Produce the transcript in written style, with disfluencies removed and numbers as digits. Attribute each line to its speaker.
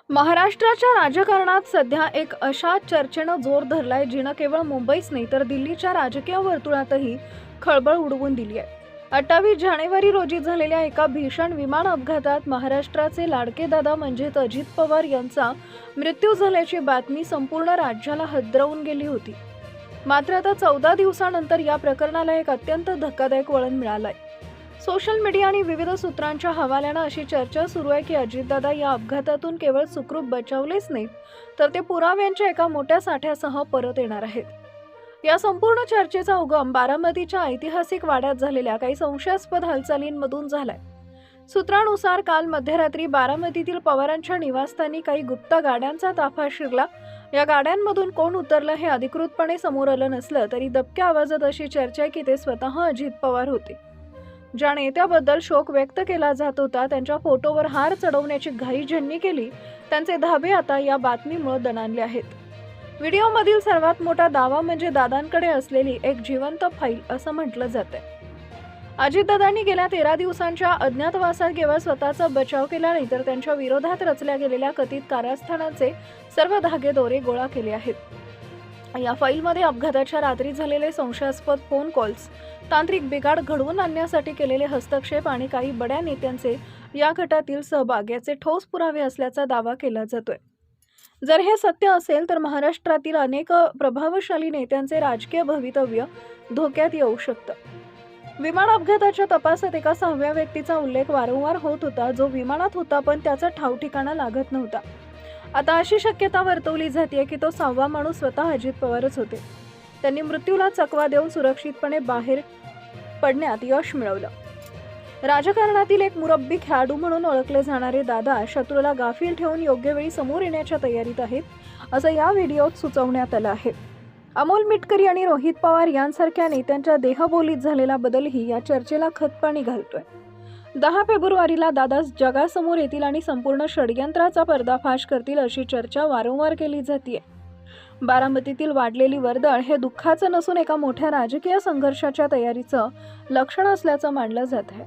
Speaker 1: महाराष्ट्राच्या राजकारणात सध्या एक अशा चर्चेनं जोर धरलाय जिनं केवळ मुंबईच नाही तर दिल्लीच्या राजकीय वर्तुळातही खळबळ उडवून दिली आहे। 28 जानेवारी रोजी झालेल्या एका भीषण विमान अपघातात महाराष्ट्राचे लाडके दादा म्हणजेच अजित पवार यांचा मृत्यू झाल्याची बातमी संपूर्ण राज्याला हादरवून गेली होती। मात्र आता 14 दिवसांनंतर या प्रकरणाला एक अत्यंत धक्कादायक वळण मिळालंय। सोशल मीडिया आणि विविध सूत्रांच्या हवाल्यानं अशी चर्चा सुरू आहे की अजितदादा या अपघातातून केवळ सुखरूप बचावलेच नाहीत तर ते पुराव्यांच्या एका मोठ्या साठ्यासह परत येणार आहेत। या संपूर्ण चर्चेचा उगम बारामतीच्या ऐतिहासिक वाड्यात झालेल्या काही संशयास्पद हालचालींमधून झालाय। सूत्रानुसार काल मध्यरात्री बारामतीतील पवारांच्या निवासस्थानी काही गुप्त गाड्यांचा ताफा शिरला। या गाड्यांमधून कोण उतरलं हे अधिकृतपणे समोर आलं नसलं तरी दबक्या आवाजात अशी चर्चा आहे की ते स्वतः अजित पवार होते। ज्या नेत्याबद्दल शोक व्यक्त केला जात होता त्यांच्या फोटोवर हार चढवण्याची घाई ज्यांनी केली त्यांचे धाबे आता या बातमीमुळे दणाणले आहेत। व्हिडिओमधील सर्वात मोठा दावा म्हणजे दादांकडे असलेली एक जिवंत फाईल असं म्हटलं जातंय। अजितदादांनी गेल्या 13 दिवसांच्या अज्ञातवासात केवळ स्वतःचा बचाव केला नाही तर त्यांच्या विरोधात रचल्या गेलेल्या कथित कारस्थानाचे सर्व धागेदोरे गोळा केले आहेत। या फाईलमध्ये अपघाताच्या रात्री झालेले संशयास्पद फोन कॉल्स, तांत्रिक बिघाड घडवून आणण्यासाठी केलेले हस्तक्षेप आणि काही बड्या नेत्यांचे या घटनेतील सहभाग याचे ठोस पुरावे असल्याचा दावा केला जातोय। जर हे सत्य असेल तर महाराष्ट्रातील अनेक प्रभावशाली नेत्यांचे राजकीय भवितव्य धोक्यात येऊ शकतं। विमान अपघाताच्या तपासात एका 6व्या व्यक्तीचा उल्लेख वारंवार होत होता जो विमानात होता पण त्याचा ठाव ठिकाणा लागत नव्हता। आता अशी शक्यता वर्तवली जाते की तो 6वा माणूस स्वतः अजित पवारच होते। त्यांनी मृत्यूला चकवा देऊन सुरक्षितपणे बाहेर पडण्यात यश मिळवलं। राजकारणातील एक मुरब्बी खेळाडू म्हणून ओळखले जाणारे दादा शत्रूला गाफील ठेवून योग्य वेळी समोर येण्याच्या तयारीत आहेत असं या व्हिडिओत सुचवण्यात आलं आहे। अमोल मिटकरी आणि रोहित पवार यांसारख्या नेत्यांच्या देहबोलीत झालेला बदलही या चर्चेला खतपाणी घालतोय। 10 फेब्रुवारीला दादा जगासमोर येतील आणि संपूर्ण षडयंत्राचा पर्दाफाश करतील अशी चर्चा वारंवार केली जाते। बारामतीतील वाढलेली वर्दळ हे दुःखाचं नसून एका मोठ्या राजकीय संघर्षाच्या तयारीचं लक्षण असल्याचं मानलं जात आहे।